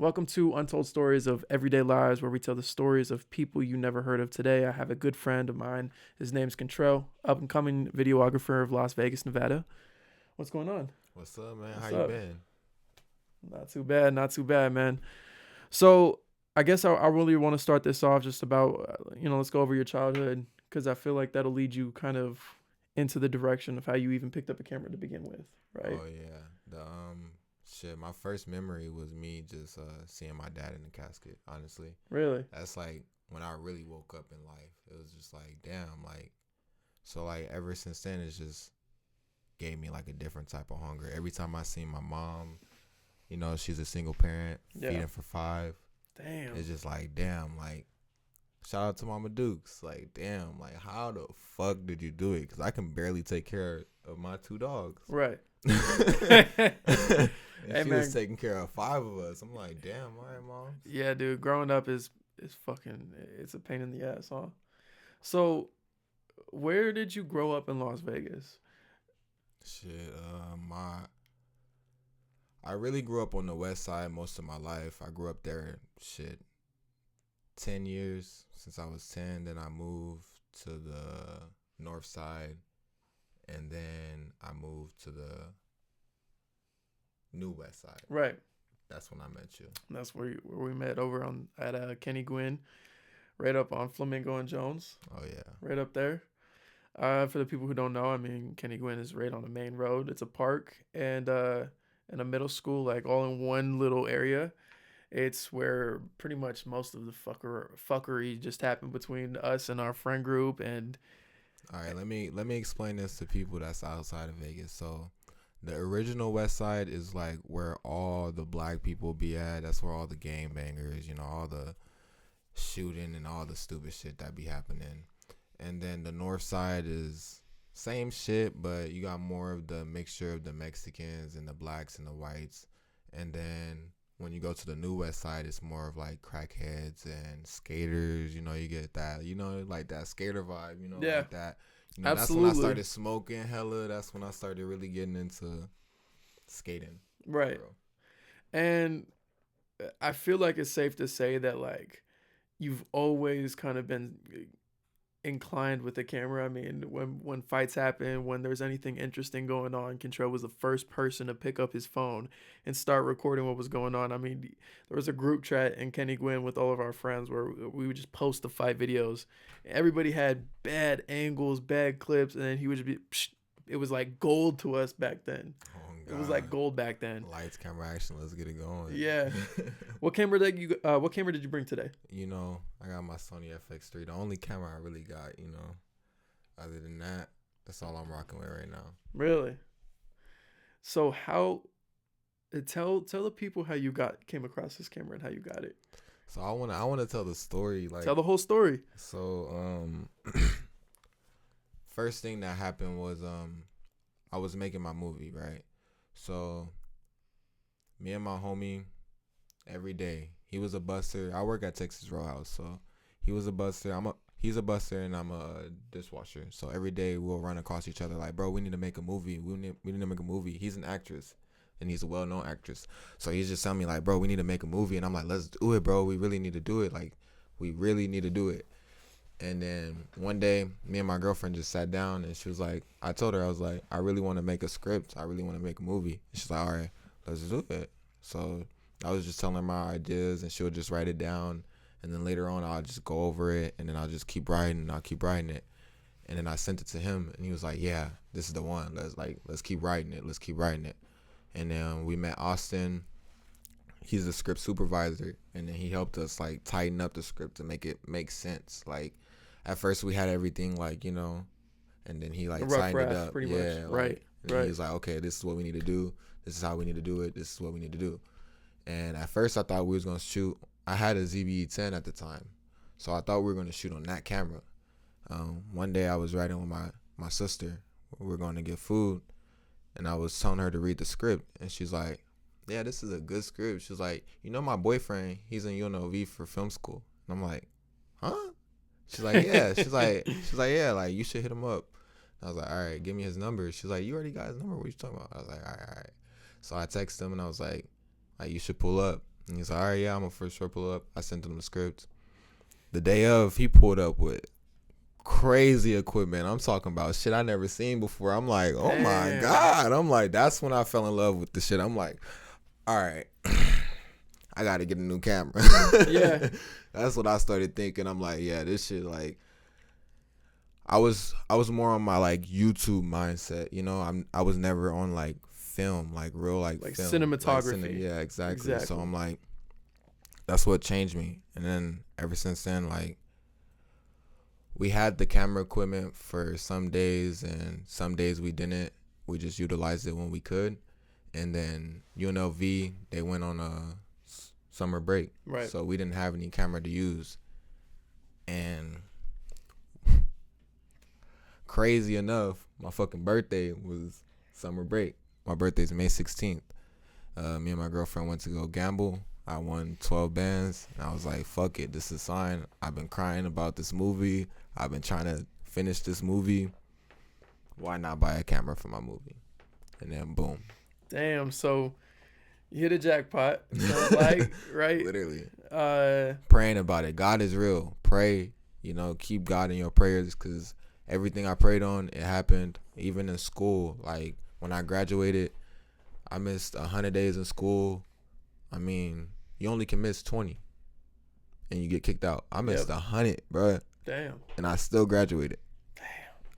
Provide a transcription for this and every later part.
Welcome to Untold Stories of Everyday Lives, where we tell the stories of people you never heard of. Today, I have a good friend of mine. His name's Kintralyest, up-and-coming videographer of Las Vegas, Nevada. What's going on? What's up, man? What's How up? you been? Not too bad, man. So, I guess I really want to start this off just about, let's go over your childhood, because I feel like that'll lead you kind of into the direction of how you even picked up a camera to begin with, right? Oh yeah. My first memory was me just seeing my dad in the casket, honestly. Really? That's like when I really woke up in life. It was just like, damn, like ever since then it's just gave me like a different type of hunger. Every time I see my mom, she's a single parent, feeding for 5. Damn. It's just like, damn, like shout out to Mama Dukes. Like, damn, like how the fuck did you do it? Cuz I can barely take care of my 2 dogs. Right. And she was taking care of 5 of us. I'm like, damn, all right, Mom. Yeah, dude, growing up is fucking, it's a pain in the ass, huh? So, where did you grow up in Las Vegas? Shit, I really grew up on the west side most of my life. I grew up there, 10 years since I was 10. Then I moved to the north side, and then I moved to the new west side. Right. That's when I met you. That's where we met over at Kenny Gwynn, right up on Flamingo and Jones. Oh yeah. Right up there. For the people who don't know, I mean, Kenny Gwynn is right on the main road. It's a park and a middle school, like all in one little area. It's where pretty much most of the fuckery just happened between us and our friend group. And all right, let me explain this to people that's outside of Vegas. So, the original West Side is like where all the black people be at. That's where all the gangbangers, all the shooting and all the stupid shit that be happening. And then the North Side is same shit, but you got more of the mixture of the Mexicans and the blacks and the whites. And then when you go to the new West Side, it's more of like crackheads and skaters. You get that, like that skater vibe, yeah. like that. Absolutely. That's when I started smoking hella. That's when I started really getting into skating. Right. And I feel like it's safe to say that, like, you've always kind of been inclined with the camera. I mean, when fights happen, when there's anything interesting going on, Kintralyest was the first person to pick up his phone and start recording what was going on. I mean, there was a group chat in Kenny Gwynn with all of our friends where we would just post the fight videos. Everybody had bad angles, bad clips, and then he would just be, it was like gold to us back then. Oh, it was like gold back then. Lights, camera, action. Let's get it going. Yeah. What camera did you bring today? I got my Sony FX3. The only camera I really got. Other than that, that's all I'm rocking with right now. Really? So tell the people how you came across this camera and how you got it. So I wanna tell the story. Like, tell the whole story. So first thing that happened was I was making my movie, right? So me and my homie, every day, he was a busser. I work at Texas Roadhouse, so he was a busser. He's a busser and I'm a dishwasher. So every day we'll run across each other like, bro, we need to make a movie. We need to make a movie. He's an actress and he's a well-known actress. So he's just telling me like, bro, we need to make a movie. And I'm like, let's do it, bro. We really need to do it. Like, we really need to do it. And then one day, me and my girlfriend just sat down and she was like, I told her, I was like, I really want to make a script. I really want to make a movie. And she's like, all right, let's do it. So I was just telling her my ideas and she'll just write it down. And then later on, I'll just go over it and then I'll just keep writing and I'll keep writing it. And then I sent it to him and he was like, yeah, this is the one. Let's keep writing it. Let's keep writing it. And then we met Austin. He's the script supervisor. And then he helped us like tighten up the script to make it make sense. Like, at first we had everything like, and then he like tightened it up. Pretty much. Right. And he was like, okay, this is what we need to do. This is how we need to do it. This is what we need to do. And at first I thought we was going to shoot. I had a ZBE-10 at the time. So I thought we were going to shoot on that camera. One day I was riding with my sister. We were going to get food. And I was telling her to read the script. And she's like, yeah, this is a good script. She's like, my boyfriend, he's in UNLV for film school. And I'm like, huh? She's like, yeah. She's like, yeah, like, you should hit him up. I was like, all right, give me his number. She's like, you already got his number? What are you talking about? I was like, all right. So I texted him and I was like, you should pull up. And he's like, all right, yeah, I'm gonna for sure pull up. I sent him the script. The day of, he pulled up with crazy equipment. I'm talking about shit I never seen before. I'm like, oh my Damn. God. I'm like, that's when I fell in love with the shit. I'm like, all right, I gotta get a new camera. Yeah. That's what I started thinking. I'm like, yeah, this shit, like, I was more on my like YouTube mindset, you know. I was never on like film, like real like film, cinematography. Yeah, exactly. So Exactly. I'm like, that's what changed me. And then ever since then, like, we had the camera equipment for some days, and some days we didn't. We just utilized it when we could. And then UNLV, they went on a summer break, Right. so we didn't have any camera to use. And crazy enough, my fucking birthday was summer break. My birthday's May 16th. Me and my girlfriend went to go gamble. I won 12 bands. And I was like, fuck it. This is a sign. I've been crying about this movie. I've been trying to finish this movie. Why not buy a camera for my movie? And then boom. Damn. So you hit a jackpot. Sounds like, right? Literally. Uh, Praying about it. God is real. Pray. You know, keep God in your prayers, because everything I prayed on, it happened. Even in school, like when I graduated, I missed 100 days in school. I mean, you only can miss 20 and you get kicked out. I missed 100, bro. Damn. And I still graduated. Damn.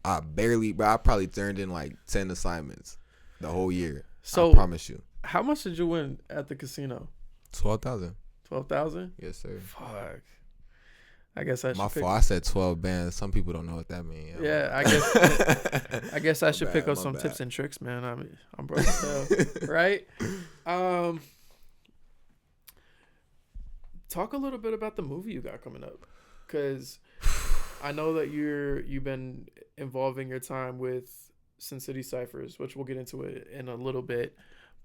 I probably turned in like 10 assignments the whole year. So I promise you. how much did you win at the casino? 12,000. 12,000? Yes, sir. Fuck. I guess I should. My fault. I said 12 bands. Some people don't know what that means. Yeah, I guess I should pick up some tips and tricks, man. I'm broke as hell, right? Talk a little bit about the movie you got coming up, because I know that you've been involving your time with Sin City Ciphers, which we'll get into it in a little bit.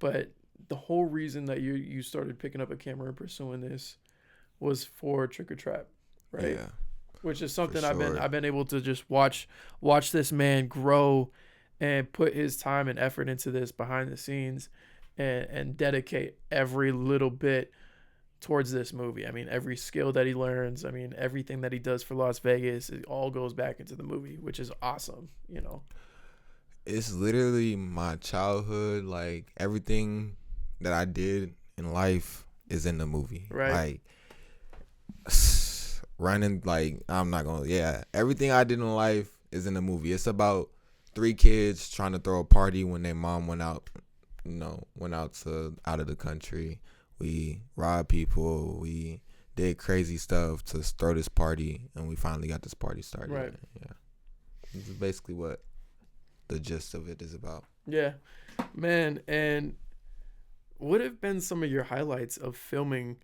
But the whole reason that you started picking up a camera and pursuing this was for Trick or Trap, right? Yeah. Which is something sure. I've been able to just watch this man grow and put his time and effort into this behind the scenes, and dedicate every little bit towards this movie. I mean, every skill that he learns, I mean, everything that he does for Las Vegas, it all goes back into the movie, which is awesome, you know. It's literally my childhood. Like, everything that I did in life is in the movie. Right. Like, running, like, I'm not gonna, yeah, everything I did in life is in the movie. It's about 3 kids trying to throw a party when their mom went out out of the country. We robbed people. We did crazy stuff to throw this party, and we finally got this party started. Right. Yeah. This is basically what the gist of it is about. Yeah, man. And what have been some of your highlights of filming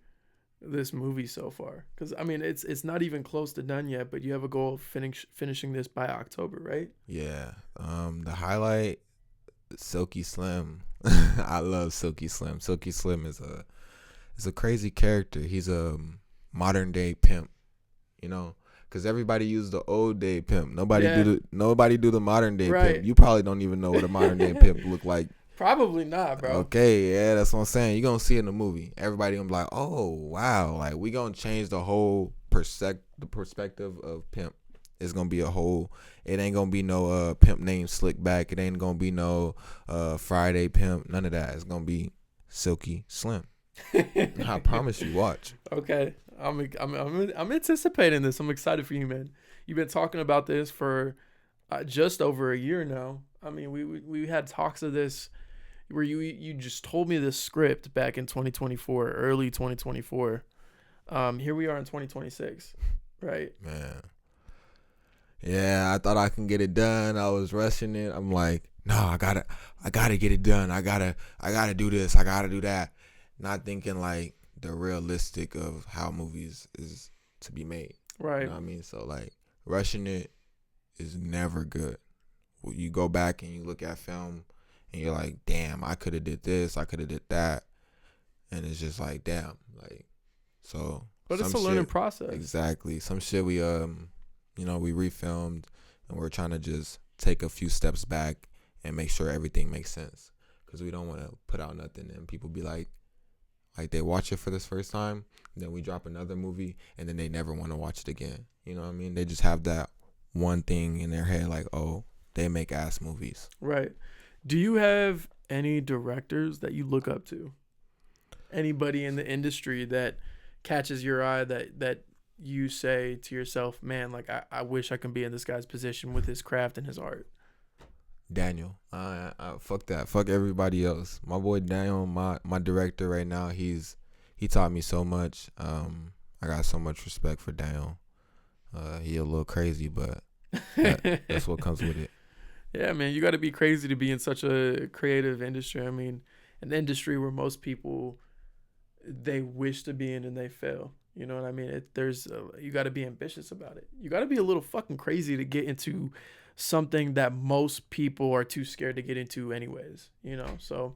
this movie so far? Because I mean, it's not even close to done yet, but you have a goal of finishing this by October, right? Yeah. The highlight, Silky Slim. I love Silky Slim. Silky Slim is a crazy character. He's a modern day pimp, you know, because everybody used the old day pimp. Nobody do the modern day pimp. You probably don't even know what a modern day pimp look like. Probably not, bro. Okay, yeah, that's what I'm saying. You're gonna see it in the movie. Everybody gonna be like, oh wow, like, we gonna change the whole perspective of pimp. It's gonna be a whole. It ain't gonna be no pimp named Slickback. It ain't gonna be no Friday pimp. None of that. It's gonna be Silky Slim. I promise you. Watch. Okay, I'm anticipating this. I'm excited for you, man. You've been talking about this for just over a year now. I mean, we had talks of this where you just told me this script back in 2024, early 2024. Here we are in 2026, right? Man. Yeah, I thought I can get it done. I was rushing it. I'm like, no, I gotta get it done. I gotta do this. I gotta do that. Not thinking like the realistic of how movies is to be made. Right. You know what I mean? So like, rushing it is never good. You go back and you look at film and you're like, damn, I could have did this. I could have did that. And it's just like, damn, like, so. But it's a learning process. Exactly. Some shit we we refilmed, and we're trying to just take a few steps back and make sure everything makes sense, because we don't want to put out nothing and people be like Like they watch it for this first time, then we drop another movie, and then they never want to watch it again. You know what I mean? They just have that one thing in their head, like, oh, they make ass movies. Right. Do you have any directors that you look up to? Anybody in the industry that catches your eye that you say to yourself, man, like I wish I can be in this guy's position with his craft and his art? Daniel, fuck that, fuck everybody else. My boy Daniel, my director right now, he taught me so much. I got so much respect for Daniel. He a little crazy, but that's what comes with it. Yeah, man, you got to be crazy to be in such a creative industry. I mean, an industry where most people they wish to be in and they fail. You know what I mean? You got to be ambitious about it. You got to be a little fucking crazy to get into something that most people are too scared to get into, anyways. You know, so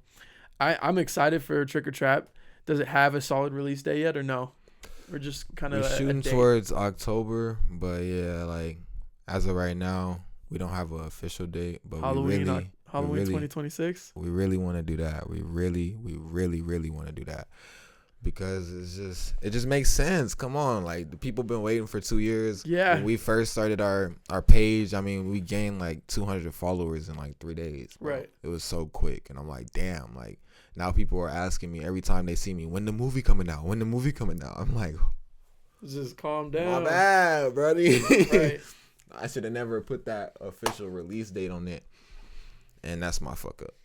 I'm excited for Trick or Trap. Does it have a solid release date yet, or no? We're just kind of We're shooting towards October, but yeah, like as of right now, we don't have an official date. But Halloween 2026. We really want to do that. We really want to do that because it just makes sense. Come on, like the people been waiting for 2 years. Yeah. When we first started our page, I mean, we gained like 200 followers in like 3 days. Bro. Right. It was so quick, and I'm like, damn, like. Now people are asking me every time they see me, when the movie coming out? When the movie coming out? I'm like, just calm down. My bad, buddy. Right. I should have never put that official release date on it, and that's my fuck up.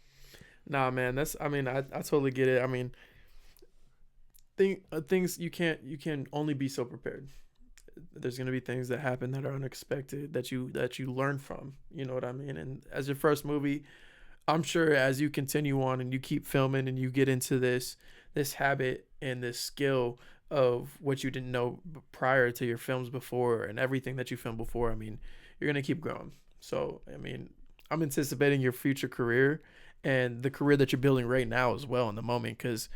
Nah, man, I totally get it. I mean, things you can only be so prepared. There's gonna be things that happen that are unexpected that you learn from. You know what I mean? And as your first movie, I'm sure as you continue on and you keep filming and you get into this habit and this skill of what you didn't know prior to your films before and everything that you filmed before, I mean, you're going to keep growing. So, I mean, I'm anticipating your future career and the career that you're building right now as well in the moment, because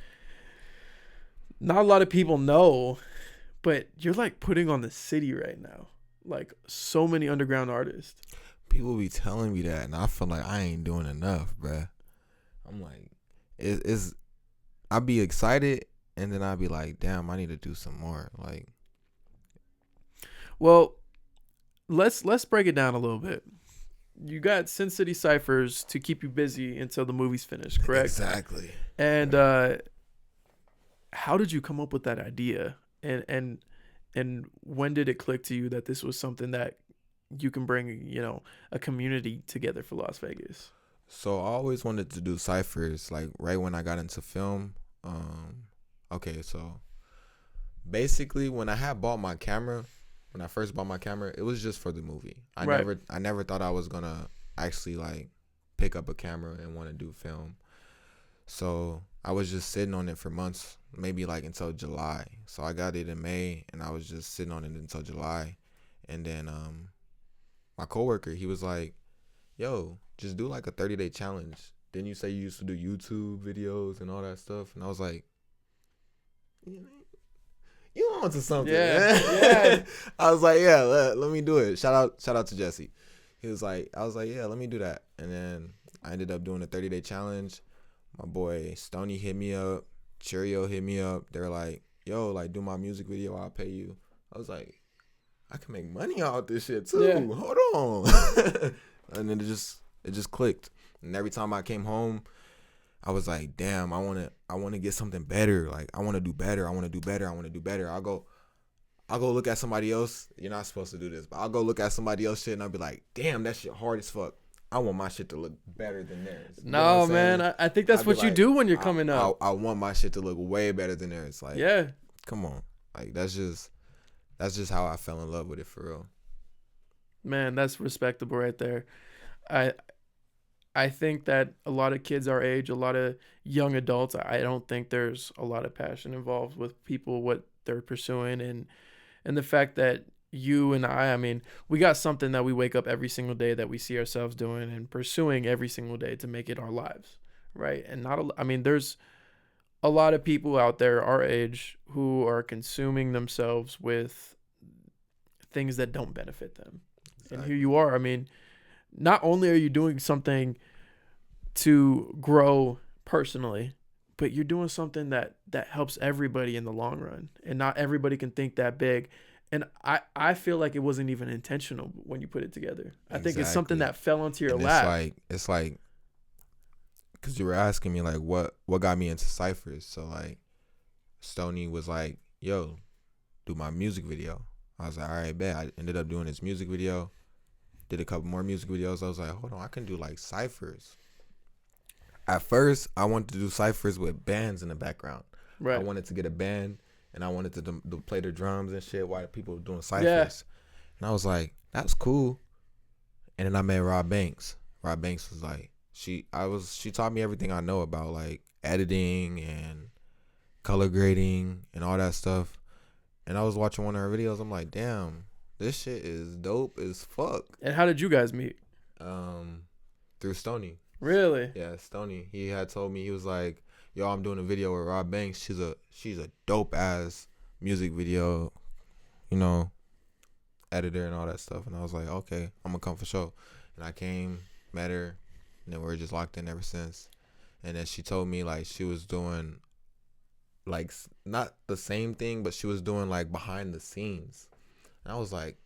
not a lot of people know, but you're like putting on the city right now. Like so many underground artists. People be telling me that, and I feel like I ain't doing enough, bruh. I'm like, I be excited, and then I be like, damn, I need to do some more. Like, well, let's break it down a little bit. You got Sin City Cyphers to keep you busy until the movie's finished, correct? Exactly. And how did you come up with that idea? And when did it click to you that this was something that you can bring, a community together for Las Vegas? So I always wanted to do ciphers, like right when I got into film. Okay, so basically when I first bought my camera, it was just for the movie. I never thought I was gonna actually like pick up a camera and want to do film. So I was just sitting on it for months, maybe like until July. So I got it in May, and I was just sitting on it until July, and then my coworker, he was like, yo, just do like a 30-day challenge. Didn't you say you used to do YouTube videos and all that stuff? And I was like, you on to something. Yeah. I was like, yeah, let me do it. Shout out to Jesse. I was like, yeah, let me do that. And then I ended up doing a 30-day challenge. My boy Stoney hit me up. Cheerio hit me up. They're like, yo, like do my music video, I'll pay you. I was like, I can make money out this shit too. Yeah. Hold on. And then it just clicked. And every time I came home, I was like, damn, I wanna get something better. Like I wanna do better. I'll go look at somebody else. You're not supposed to do this, but I'll go look at somebody else shit and I'll be like, damn, that shit hard as fuck. I want my shit to look better than theirs. No, man. I think that's what you do when you're coming up. I want my shit to look way better than theirs. Like, yeah. Come on. Like that's just how I fell in love with it for real. Man, that's respectable right there. I think that a lot of kids our age, a lot of young adults, I don't think there's a lot of passion involved with people, what they're pursuing. And the fact that you and I mean, we got something that we wake up every single day that we see ourselves doing and pursuing every single day to make it our lives, right? And there's a lot of people out there our age who are consuming themselves with things that don't benefit them. Exactly. And here you are. I mean, not only are you doing something to grow personally, but you're doing something that helps everybody in the long run, and not everybody can think that big. And I feel like it wasn't even intentional when you put it together. I think it's something Exactly. that fell onto your And it's lap. like because you were asking me like what got me into ciphers. So like Stony was like, yo, do my music video. I was like, all right, bet. I ended up doing this music video. Did a couple more music videos. I was like, hold on, I can do like ciphers. At first, I wanted to do ciphers with bands in the background. I Right. wanted to get a band and I wanted to play the drums and shit while people were doing Yeah. ciphers. And I was like, that's cool. And then I met Rob Banks. Rob Banks was like, she taught me everything I know about like editing and color grading and all that stuff. And I was watching one of her videos. I'm like, damn, this shit is dope as fuck. And how did you guys meet? Through Stony. Really? Yeah, Stony. He had told me, he was like, yo, I'm doing a video with Rob Banks. She's a dope ass music video, you know, editor and all that stuff. And I was like, okay, I'm gonna come for sure. And I came, met her, and then we were just locked in ever since. And then she told me like she was doing like not the same thing, but she was doing like behind the scenes. And I was like,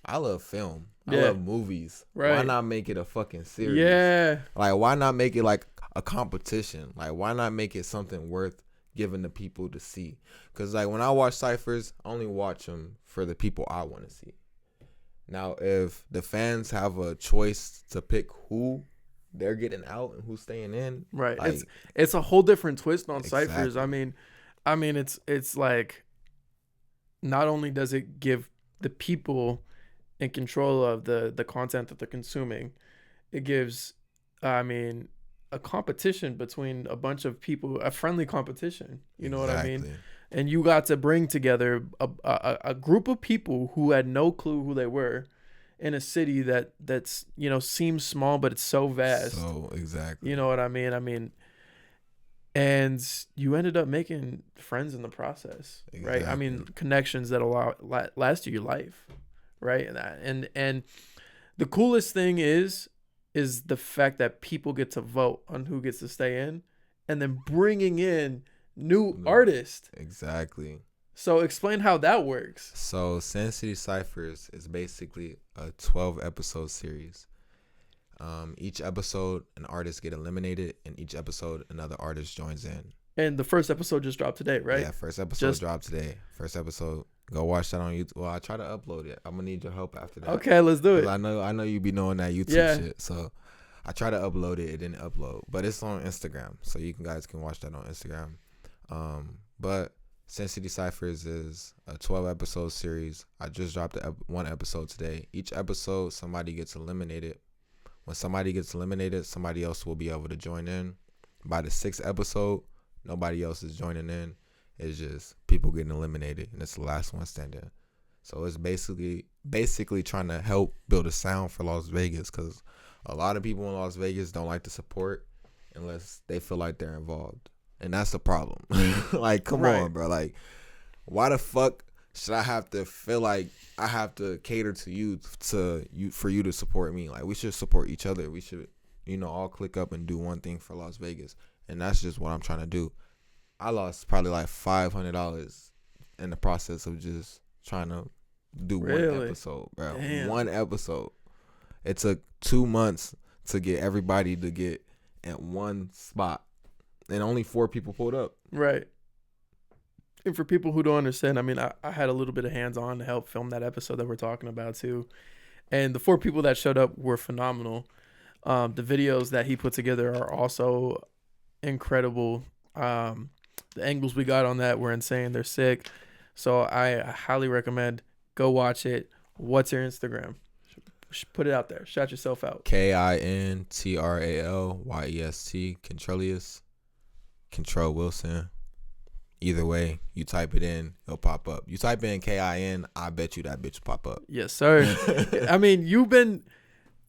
I love film. I Yeah. love movies. Right. Why not make it a fucking series? Yeah. Like, why not make it like a competition? Like, why not make it something worth giving the people to see? Because, like, when I watch ciphers, I only watch them for the people I want to see. Now, if the fans have a choice to pick who they're getting out and who's staying in, Right. like, It's a whole different twist on ciphers. Exactly. I mean, it's like, not only does it give the people in control of the content that they're consuming, it gives, I mean, a competition between a bunch of people, a friendly competition. You know what I mean? Exactly. And you got to bring together a group of people who had no clue who they were in a city that's seems small, but it's so vast. So, exactly. You know what I mean? And you ended up making friends in the process, right? I mean, Exactly. connections that last you your life, right? And the coolest thing is the fact that people get to vote on who gets to stay in, and then bringing in new artists. Exactly. So explain how that works. So, Sin City Ciphers is basically a 12 episode series. Each episode, an artist get eliminated, and each episode, another artist joins in. And the first episode just dropped today, right? Yeah, first episode dropped today. First episode, go watch that on YouTube. Well, I try to upload it. I'm gonna need your help after that. Okay, let's do it. I know you be knowing that YouTube shit. So I try to upload it. It didn't upload, but it's on Instagram, so you guys can watch that on Instagram. But Sin City Ciphers is a 12 episode series. I just dropped one episode today. Each episode, somebody gets eliminated. When somebody gets eliminated, somebody else will be able to join in. By the 6th episode, nobody else is joining in. It's just people getting eliminated, and it's the last one standing. So it's basically trying to help build a sound for Las Vegas, because a lot of people in Las Vegas don't like to support unless they feel like they're involved, and that's the problem. Like, come on, bro. Like, why the fuck should I have to feel like I have to cater to you for you to support me? Like, we should support each other. We should, all click up and do one thing for Las Vegas, and that's just what I'm trying to do. I lost probably like $500 in the process of just trying to do one episode, bro. Damn. One episode. It took 2 months to get everybody to get at one spot, and only 4 people pulled up. Right. And for people who don't understand, I mean, I had a little bit of hands-on to help film that episode that we're talking about too. And the 4 people that showed up were phenomenal. The videos that he put together are also incredible. The angles we got on that were insane. They're sick. So I highly recommend go watch it. What's your Instagram? Put it out there. Shout yourself out. KINTRALYEST. Kintralyest. Control Wilson. Either way, you type it in, it'll pop up. You type in KIN, I bet you that bitch will pop up. Yes, sir. I mean,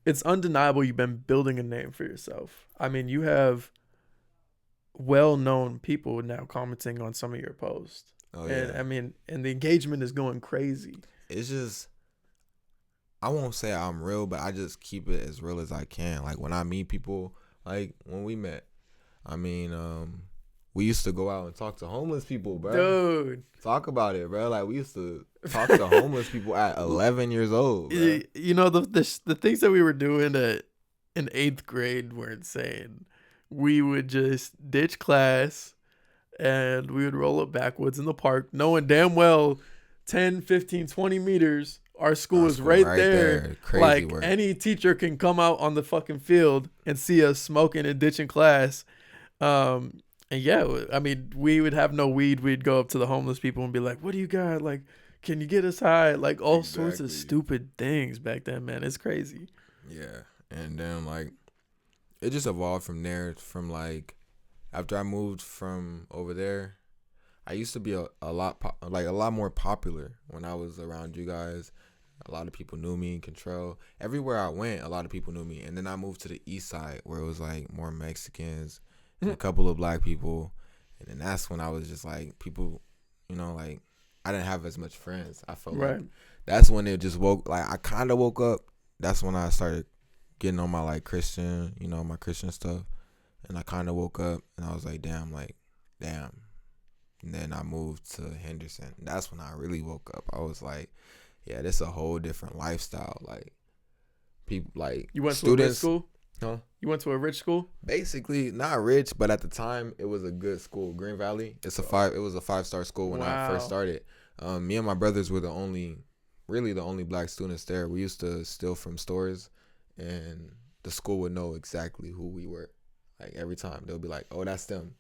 it's undeniable you've been building a name for yourself. I mean, you have well-known people now commenting on some of your posts. Oh, and yeah. I mean, and the engagement is going crazy. It's just, I won't say I'm real, but I just keep it as real as I can. Like, when I meet people, like when we met, I mean, we used to go out and talk to homeless people, bro. Dude. Talk about it, bro. Like, we used to talk to homeless people at 11 years old, bro. You know, the things that we were doing in 8th grade were insane. We would just ditch class and we would roll up backwoods in the park, knowing damn well 10, 15, 20 meters, our school is right there. Crazy like, work. any teacher can come out on the fucking field and see us smoking and ditching class. And yeah, I mean, we would have no weed. We'd go up to the homeless people and be like, what do you got? Like, can you get us high? Like, all sorts of stupid things back then, man. It's crazy. Yeah. And then, like, it just evolved from there. From, like, after I moved from over there, I used to be a lot more popular when I was around you guys. A lot of people knew me in Control. Everywhere I went, a lot of people knew me. And then I moved to the east side where it was, like, more Mexicans and a couple of black people. And then that's when I was just, like, people, you know, like, I didn't have as much friends. I felt like that's when it just I kind of woke up. That's when I started getting on my, like, Christian, you know, my Christian stuff. And I kind of woke up and I was like, damn. And then I moved to Henderson. That's when I really woke up. I was like, yeah, this is a whole different lifestyle. Like, people, like, you went students, to a rich school? Huh? You went to a rich school? Basically, not rich, but at the time, it was a good school. Green Valley. It was a 5-star school when I first started. Me and my brothers were the only black students there. We used to steal from stores, and the school would know exactly who we were. Like, every time they'll be like, "Oh, that's them."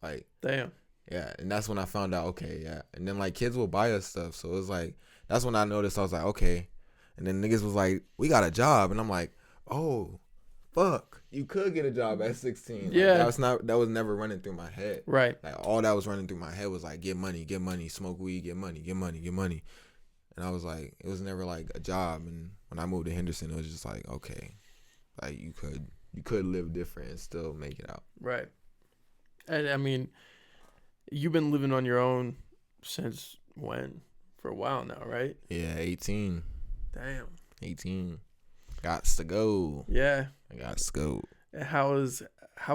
Like, damn. Yeah, and that's when I found out. Okay, yeah, and then, like, kids will buy us stuff, so it was like that's when I noticed. I was like, okay, and then niggas was like, "We got a job," and I'm like, "Oh, fuck, you could get a job at 16." Like, yeah, that was never running through my head. Right. Like, all that was running through my head was like, get money, smoke weed, get money. And I was like, it was never like a job. And when I moved to Henderson, it was just like, okay, like, you could live different and still make it out. Right. And I mean, you've been living on your own since when? For a while now, right? Yeah, 18. Damn. 18. Gots to go. Yeah. I got to go. How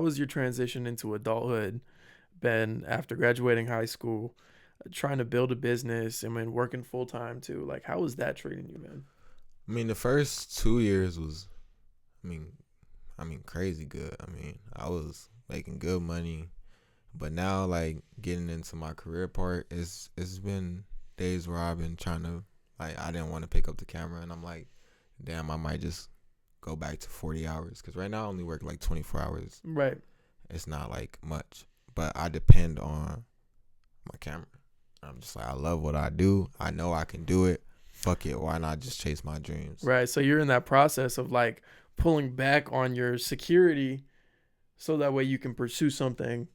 was your transition into adulthood been after graduating high school, trying to build a business and then working full time too? Like, how was that treating you, man? I mean, the first 2 years was, I mean, crazy good. I mean, I was making good money, but now, like, getting into my career part, it's been days where I've been trying to, like, I didn't want to pick up the camera, and I'm like, damn, I might just go back to 40 hours, because right now I only work like 24 hours. Right. It's not like much, but I depend on my camera. I'm just like, I love what I do. I know I can do it. Fuck it. Why not just chase my dreams? Right. So you're in that process of, like, pulling back on your security so that way you can pursue something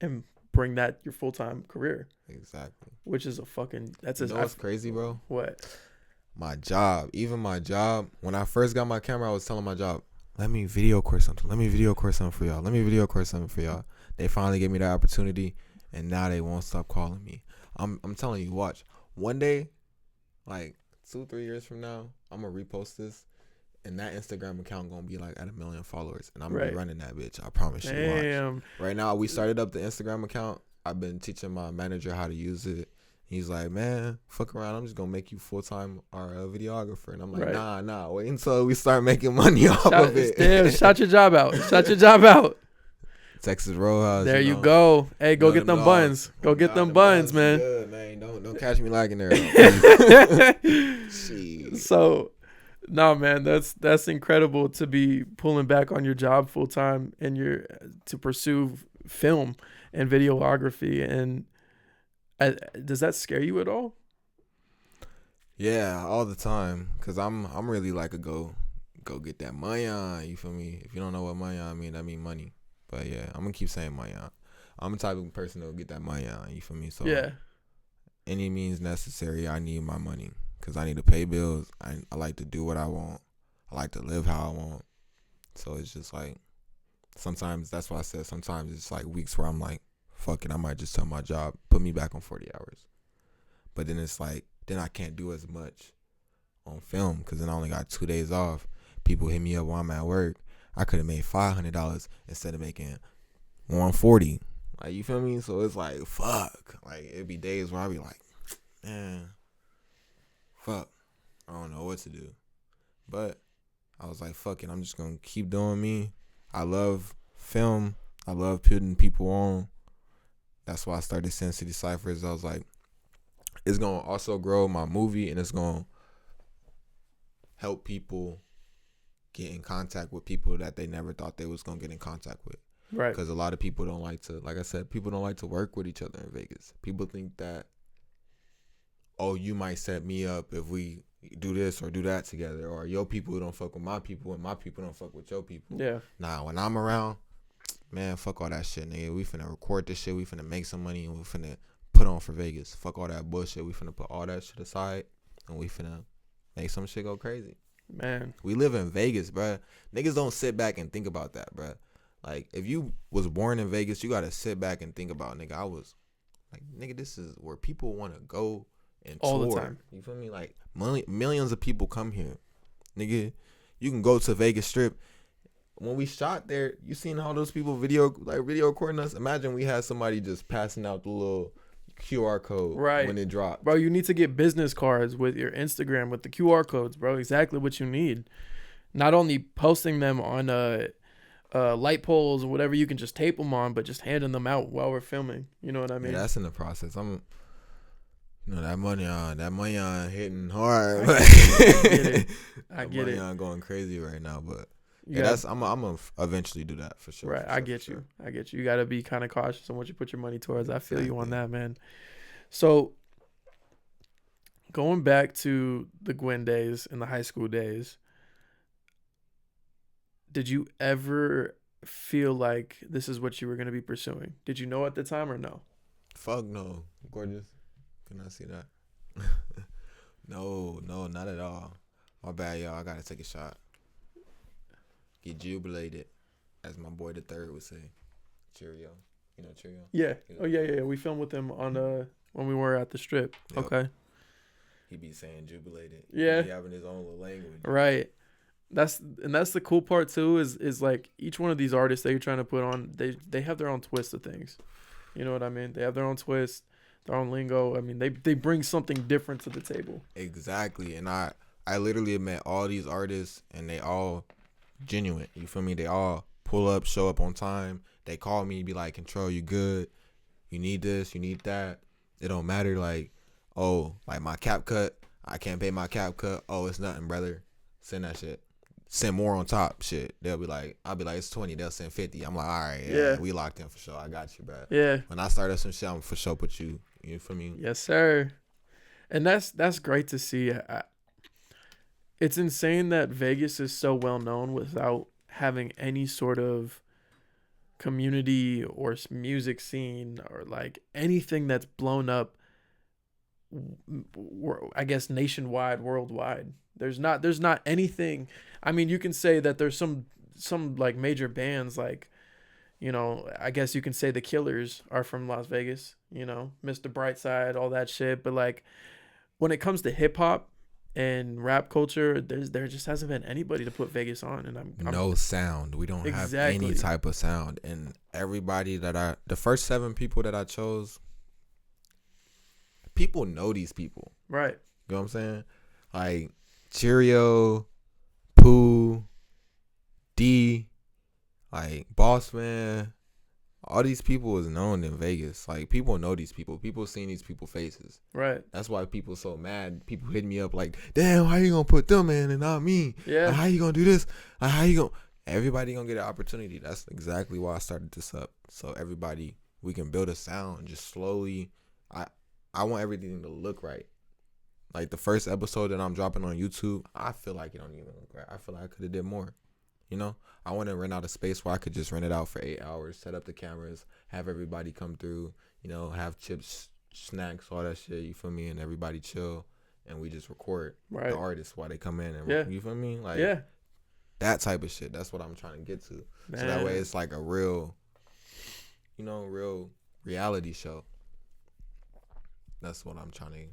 and bring that your full-time career. Exactly. Which is that's what's crazy, bro? What? My job, when I first got my camera, I was telling my job, let me video record something for y'all. They finally gave me the opportunity, and now they won't stop calling me. I'm telling you, watch. One day, like 2-3 years from now, I'm gonna repost this, and that Instagram account gonna be like at 1 million followers, and I'm gonna be running that bitch. I promise you. Watch. Right now, we started up the Instagram account. I've been teaching my manager how to use it. He's like, man, fuck around. I'm just going to make you full-time our videographer. And I'm like, nah. Wait until we start making money off of it. Damn, shout your job out. Texas Roadhouse. There you go. Hey, go get them buns. Go get them buns, man. Good, man. Don't catch me lagging there. So, no, man, that's incredible to be pulling back on your job full-time and to pursue film and videography. And does that scare you at all? Yeah, all the time. Cause I'm really like a go get that money on. You feel me? If you don't know what money on mean, that mean money. But yeah, I'm gonna keep saying money on. I'm the type of person that'll get that money on. You feel me? So yeah, any means necessary. I need my money because I need to pay bills. I like to do what I want. I like to live how I want. So it's just like sometimes that's why I said sometimes it's like weeks where I'm like, fuck it, I might just tell my job, put me back on 40 hours. But then it's like, then I can't do as much on film because then I only got 2 days off. People hit me up while I'm at work. I could have made $500 instead of making $140. Like, you feel me? So it's like, fuck. Like, it'd be days where I'd be like, man, fuck. I don't know what to do. But I was like, fuck it. I'm just going to keep doing me. I love film. I love putting people on. That's why I started Sin City Cyphers. I was like, it's going to also grow my movie, and it's going to help people get in contact with people that they never thought they was going to get in contact with. Right. Because a lot of people don't like to, like I said, people don't like to work with each other in Vegas. People think that, oh, you might set me up if we do this or do that together, or your people don't fuck with my people and my people don't fuck with your people. Yeah. Nah, when I'm around, man, fuck all that shit, nigga. We finna record this shit. We finna make some money, and we finna put on for Vegas. Fuck all that bullshit. We finna put all that shit aside, and we finna make some shit go crazy. Man. We live in Vegas, bruh. Niggas don't sit back and think about that, bruh. Like, if you was born in Vegas, you gotta sit back and think about, nigga, I was, like, nigga, this is where people want to go and all tour. The time. You feel me? Like, millions of people come here. Nigga, you can go to Vegas Strip. When we shot there, you seen all those people video recording us? Imagine we had somebody just passing out the little QR code when it dropped. Bro, you need to get business cards with your Instagram with the QR codes, bro. Exactly what you need. Not only posting them on light poles or whatever you can just tape them on, but just handing them out while we're filming. You know what I mean? Yeah, that's in the process. That money on hitting hard. I get it. I get money it. on going crazy right now, but I'm gonna eventually do that for sure. Right, for I sure, get for you. sure. I get you. You got to be kind of cautious on what you put your money towards. I feel you on Exactly. that, man. So going back to the Gwen days and the high school days, did you ever feel like this is what you were going to be pursuing? Did you know at the time or no? Fuck no, gorgeous. Can I see that? No, not at all. My bad, y'all. I gotta take a shot. Get jubilated, as my boy the third would say. Cheerio. You know Cheerio? Yeah. Oh yeah. We filmed with him on when we were at the strip. Yep. Okay. He be saying jubilated. Yeah. He be having his own little language. Right. That's the cool part too is like each one of these artists that you're trying to put on, they have their own twist of things. You know what I mean? They have their own twist, their own lingo. I mean, they bring something different to the table. Exactly. And I literally met all these artists, and they all genuine. You feel me? They all pull up, show up on time. They call me, be like, Control, you good? You need this, you need that. It don't matter, like, oh, like my cap cut, I can't pay my cap cut. Oh, it's nothing, brother. Send that shit. Send more on top, shit. They'll be like, I'll be like, it's 20. They'll send 50. I'm like, all right, yeah. We locked in for sure. I got you, bro. Yeah. When I start up some shit, I'm for sure put you. You feel me? Yes, sir. And that's great to see. It's insane that Vegas is so well known without having any sort of community or music scene or like anything that's blown up. I guess nationwide, worldwide. There's not anything. I mean, you can say that there's some like major bands like, you know, I guess you can say the Killers are from Las Vegas, you know, Mr. Brightside, all that shit. But like when it comes to hip hop and rap culture, there just hasn't been anybody to put Vegas on. And I'm no sound. We don't have any type of sound. And everybody the first 7 people that I chose, people know these people. Right. You know what I'm saying? Like Cheerio, Pooh, D, like Boss Man, all these people is known in Vegas. Like people know these people. People seen these people faces. Right. That's why people so mad. People hit me up like, damn, how you gonna put them in and not me? Yeah. Like, how you gonna do this? Like, how you gonna? Everybody gonna get an opportunity. That's exactly why I started this up. So everybody, we can build a sound just slowly. I want everything to look right. Like the first episode that I'm dropping on YouTube, I feel like it don't even look right. I feel like I could have did more. You know, I want to rent out a space where I could just rent it out for 8 hours, set up the cameras, have everybody come through, you know, have chips, snacks, all that shit, you feel me, and everybody chill, and we just record the artists while they come in, and you feel me? Like, that type of shit, that's what I'm trying to get to. Man. So that way it's like a real, you know, real reality show. That's what I'm trying to.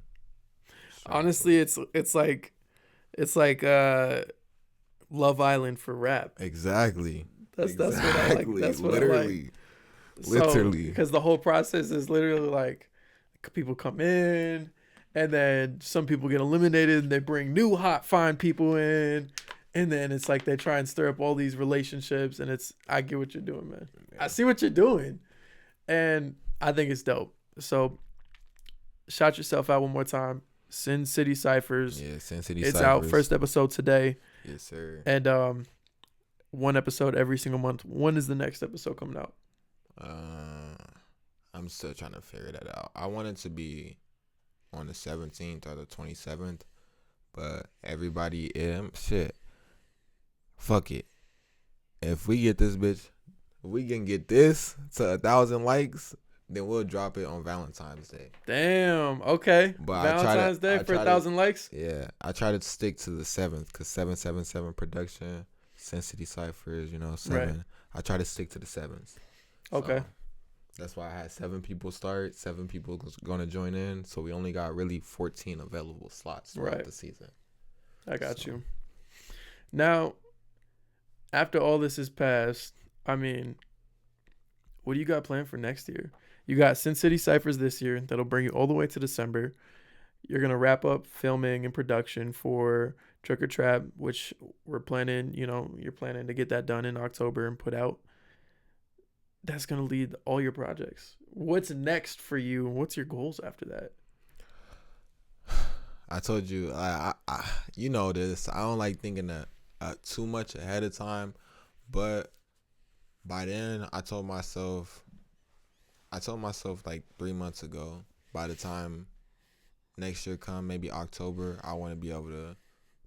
Honestly, it's like Love Island for rap. Exactly. That's what I like. That's what literally. I like. So, Literally. because the whole process is literally like people come in, and then some people get eliminated, and they bring new hot fine people in, and then it's like they try and stir up all these relationships, and it's I get what you're doing, man. I Yeah. see what you're doing, and I think it's dope. So, shout yourself out one more time. Sin City Ciphers. Yeah, Sin City It's out. Ciphers. First episode today, Yes, sir. and one episode every single month. When is the next episode coming out? I'm still trying to figure that out. I want it to be on the 17th or the 27th, but everybody, shit, fuck it. If we get this bitch, if we can get this to 1,000 likes, then we'll drop it on Valentine's Day. Damn. Okay. But Valentine's Day for 1,000 likes. Yeah, I try to stick to the 7th because 777 production, Sin City Ciphers, 7. Right. I try to stick to the 7s. Okay. So that's why I had 7 people start, 7 people going to join in. So we only got really 14 available slots throughout the season. I got you. Now, after all this is passed, I mean, what do you got planned for next year? You got Sin City Ciphers this year. That'll bring you all the way to December. You're going to wrap up filming and production for Trick or Trap, which we're planning, you're planning to get that done in October and put out. That's going to lead all your projects. What's next for you? What's your goals after that? I told you, I you know this. I don't like thinking that too much ahead of time, but by then I told myself like 3 months ago, by the time next year come, maybe October, I want to be able to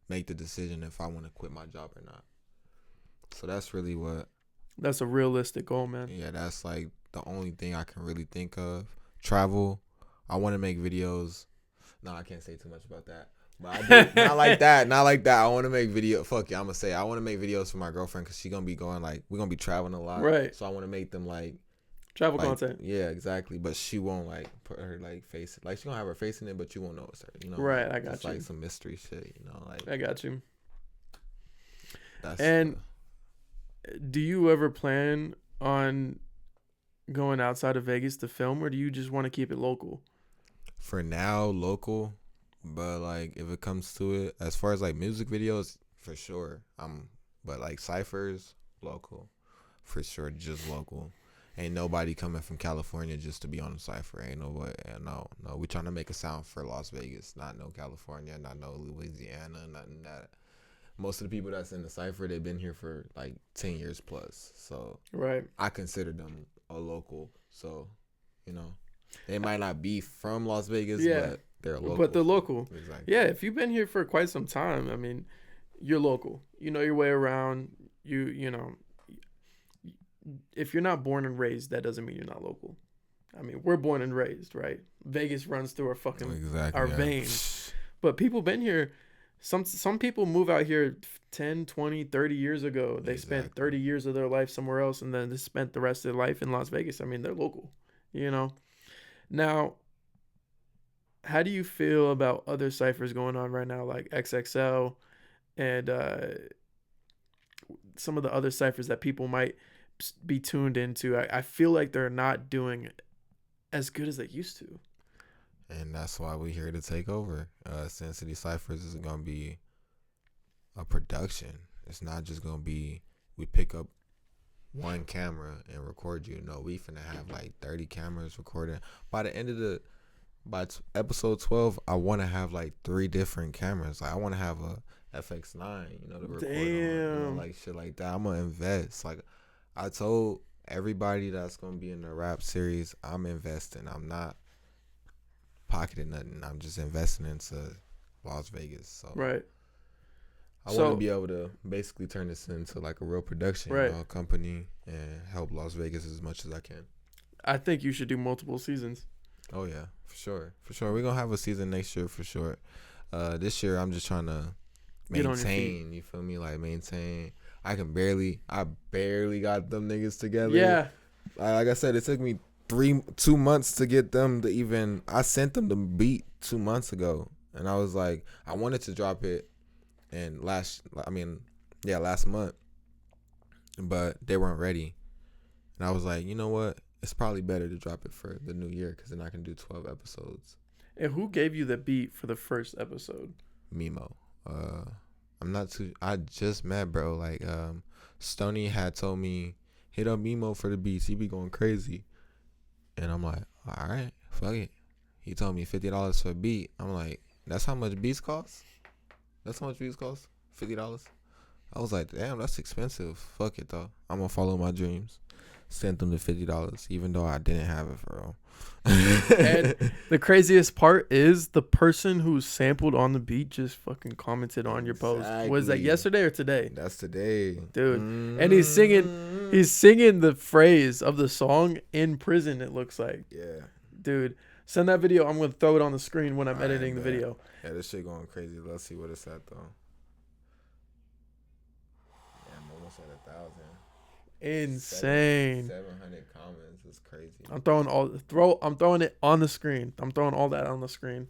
make the decision if I want to quit my job or not. So that's really what. That's a realistic goal, man. Yeah, that's like the only thing I can really think of. Travel. I want to make videos. No, I can't say too much about that. But I do. Not like that. Not like that. I want to make video. Fuck yeah, I'm going to say I want to make videos for my girlfriend because she's going to be going like, we're going to be traveling a lot. Right. So I want to make them like. Travel content. Yeah, exactly. But she won't like put her like face. Like she going to have her face in it, but you won't know it's her. Right, I got it's you. like some mystery shit, like. I got you. That's and do you ever plan on going outside of Vegas to film, or do you just want to keep it local? For now, local, but like if it comes to it, as far as like music videos, for sure. But like ciphers, local, for sure, just local. Ain't nobody coming from California just to be on a cipher. Ain't nobody. No. We trying to make a sound for Las Vegas, not no California, not no Louisiana, nothing that. Most of the people that's in the cipher, they've been here for like 10 years plus. So right, I consider them a local. So, they might not be from Las Vegas, but they're local. But they're local. Exactly. Yeah, if you've been here for quite some time, I mean, you're local. You know your way around. You know, if you're not born and raised, that doesn't mean you're not local. I mean, we're born and raised, right? Vegas runs through our veins. But people been here. Some people move out here 10, 20, 30 years ago. They spent 30 years of their life somewhere else, and then they spent the rest of their life in Las Vegas. I mean, they're local, Now, how do you feel about other ciphers going on right now, like XXL and some of the other ciphers that people might be tuned into? I feel like they're not doing as good as they used to. And that's why we're here to take over. Sin City Ciphers is going to be a production. It's not just going to be we pick up one camera and record you. No, we finna have like 30 cameras recording. By the end of episode 12, I want to have like 3 different cameras. Like I want to have a FX9, to record on, like shit like that. I'm going to invest. Like I told everybody that's going to be in the rap series, I'm investing. I'm not pocketing nothing. I'm just investing into Las Vegas. So right. I want to be able to basically turn this into like a real production company and help Las Vegas as much as I can. I think you should do multiple seasons. Oh yeah, for sure. We're gonna have a season next year for sure. This year I'm just trying to maintain. You feel me? Like maintain. I barely got them niggas together. Yeah. Like I said, it took me 2 months to get them to even. I sent them the beat 2 months ago, and I was like, I wanted to drop it, and last month, but they weren't ready, and I was like, you know what? It's probably better to drop it for the new year because then I can do 12 episodes. And who gave you the beat for the first episode? Mimo. I'm not too. I just met, bro. Like, Stoney had told me hit up Mimo for the beats. He be going crazy, and I'm like, all right, fuck it. He told me $50 for a beat. I'm like, that's how much beats cost. That's how much beats cost. $50. I was like, damn, that's expensive. Fuck it though. I'm gonna follow my dreams. Sent them the $50, even though I didn't have it for real. And the craziest part is the person who sampled on the beat just fucking commented on your post. Was that yesterday or today? That's today, dude. And he's singing the phrase of the song in prison. It looks like, yeah, dude. Send that video. I'm gonna throw it on the screen when I'm editing the video. Yeah, this shit going crazy. Let's see what it's at though. Yeah, I'm almost at 1,000. Insane. 700 comments. It's crazy. I'm throwing it on the screen. I'm throwing all that on the screen.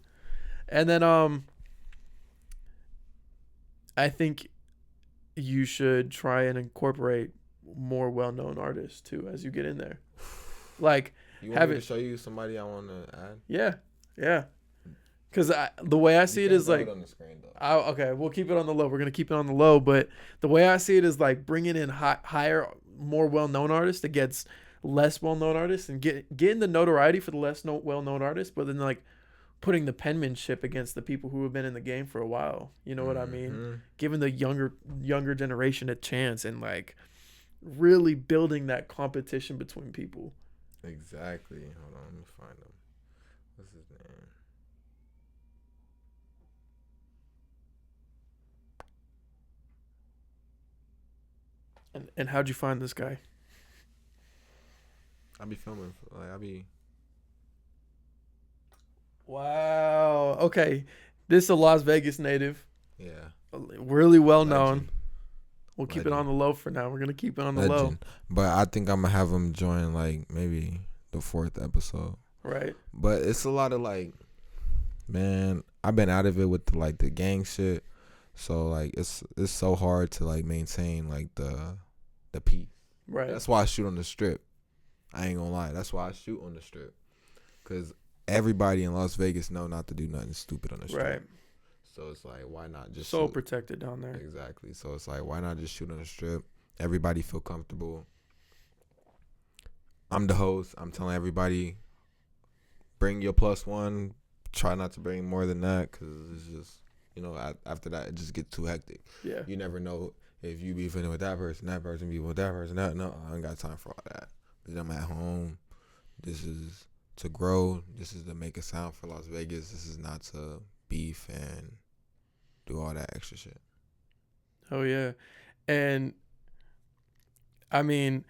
And then I think you should try and incorporate more well-known artists too as you get in there. Like, you want me to show you somebody I want to add? Yeah. Because the way I see it is like, it on the screen, though. Okay, we'll keep it on the low. We're gonna keep it on the low, but the way I see it is like bringing in higher, more well-known artists that gets less well-known artists and getting the notoriety for the less well-known artists, but then like putting the penmanship against the people who have been in the game for a while. You know what I mean? Giving the younger generation a chance and like really building that competition between people. Exactly. Hold on, let me find him. What's his name? And how'd you find this guy? I be filming. Wow. Okay. This is a Las Vegas native. Yeah. Really well known. Legend. We'll keep it on the low for now. We're gonna keep it on the low. But I think I'm gonna have him join like maybe the 4th episode. Right. But it's a lot of like, man, I've been out of it with the gang shit. So like it's so hard to like maintain like the peace. Right. That's why I shoot on the strip. I ain't gonna lie. That's why I shoot on the strip. Cause everybody in Las Vegas know not to do nothing stupid on the strip. Right. So it's like, why not just so shoot? Protected down there. Exactly. So it's like, why not just shoot on the strip? Everybody feel comfortable. I'm the host. I'm telling everybody, bring your +1. Try not to bring more than that, cause it's just, after that it just gets too hectic. Yeah. You never know if you be feeling with that person be with that person. No, I ain't got time for all that. Because I'm at home. This is to grow. This is to make a sound for Las Vegas. This is not to beef and do all that extra shit. Oh yeah. And I mean,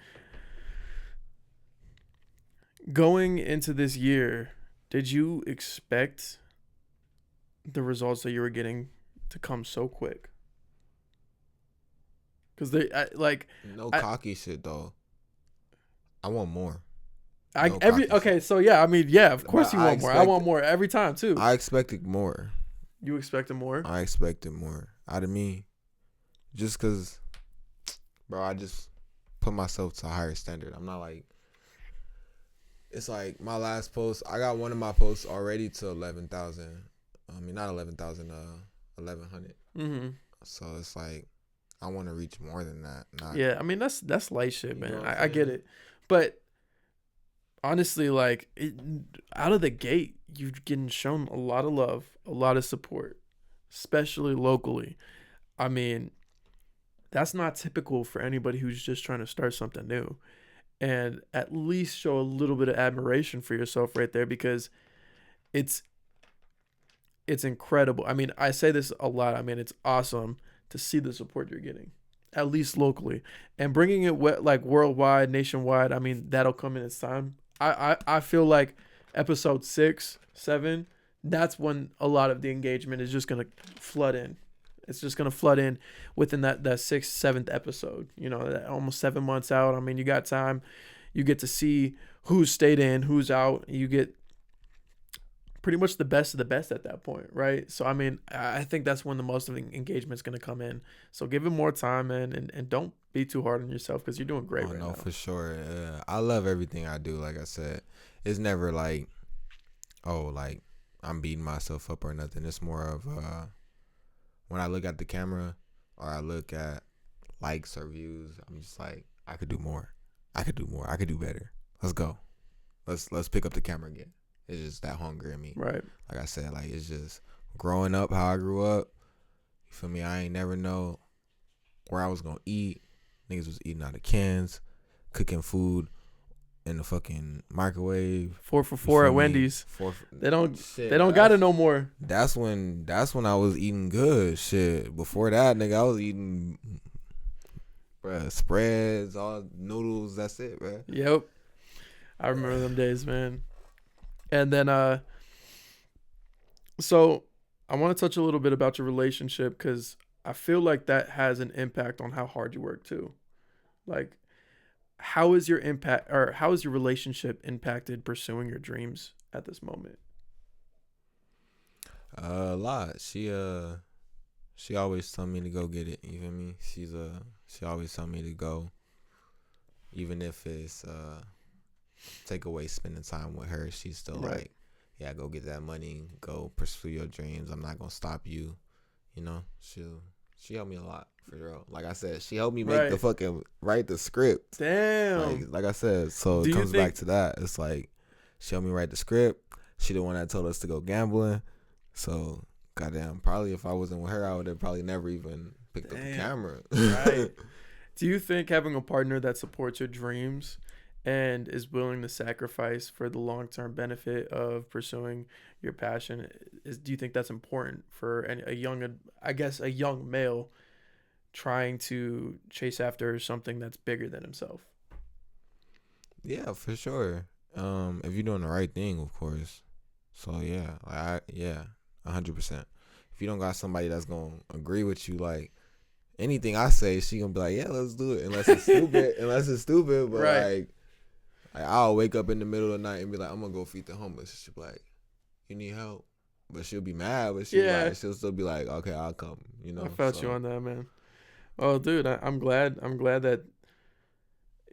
going into this year, did you expect the results that you were getting to come so quick? Because cocky shit though. I want more. Of course you want more. I want more every time too. I expected more. You expected more? I expected more out of me, just cause, bro, I just put myself to a higher standard. I'm not like. It's like my last post. I got one of my posts already to 11,000. I mean, not 11,000. 1,100. Mm-hmm. So it's like, I want to reach more than that. Yeah, I mean that's light shit, man. I get it, but honestly, like out of the gate, you're getting shown a lot of love, a lot of support, especially locally. I mean, that's not typical for anybody who's just trying to start something new, and at least show a little bit of admiration for yourself right there, because it's incredible. I mean, I say this a lot. I mean, it's awesome to see the support you're getting, at least locally, and bringing it like worldwide, nationwide. I mean, that'll come in its time. I feel like episode 6, 7, that's when a lot of the engagement is just gonna flood in. It's just gonna flood in within that 6th, 7th episode. Almost 7 months out. I mean, you got time. You get to see who's stayed in, who's out. You get pretty much the best of the best at that point, right? So I mean, I think that's when the most of the engagement's gonna come in. So give it more time, man, and don't be too hard on yourself because you're doing great Oh right no, now. for sure. I love everything I do. Like I said, it's never like, oh, like I'm beating myself up or nothing. It's more of when I look at the camera or I look at likes or views, I'm just like, I could do more. I could do more. I could do better. Let's go. Let's pick up the camera again. It's just that hunger in me. Right. Like I said, like it's just growing up how I grew up. You feel me? I ain't never know where I was gonna eat. Niggas was eating out of cans, cooking food in the fucking microwave. 4 for $4 at Me? Wendy's. They don't Shit, they don't got it no more. That's when I was eating good shit. Before that, nigga, I was eating bruh, spreads, all noodles, that's it, bruh. Yep. I remember them days, man. And then so I want to touch a little bit about your relationship because I feel like that has an impact on how hard you work too. Like, how is your impact or how is your relationship impacted pursuing your dreams at this moment? A lot. She always tell me to go get it. You feel me? She always tell me to go, even if it's take away spending time with her. She's still Right. like, yeah, go get that money, go pursue your dreams. I'm not gonna stop you. You know, she helped me a lot for real. Like I said, she helped me make Right. the fucking write the script. Damn. Like I said, so Do it you comes back to that. It's like she helped me write the script. She the one that told us to go gambling. So goddamn, probably if I wasn't with her, I would have probably never even picked up the camera. Right. Do you think having a partner that supports your dreams and is willing to sacrifice for the long-term benefit of pursuing your passion do you think that's important for a young, I guess, a young male trying to chase after something that's bigger than himself? Yeah, for sure. If you're doing the right thing, of course. So yeah, yeah, 100%. If you don't got somebody that's gonna agree with you, like anything I say, she gonna be like, yeah, let's do it. Unless it's stupid, but Right. like I'll wake up in the middle of the night and be like, I'm gonna go feed the homeless. She'll be like, you need help, but she'll be mad, but Yeah. she'll still be like, okay, I'll come. You I know, felt you on that, man. Oh, dude, I'm glad. I'm glad that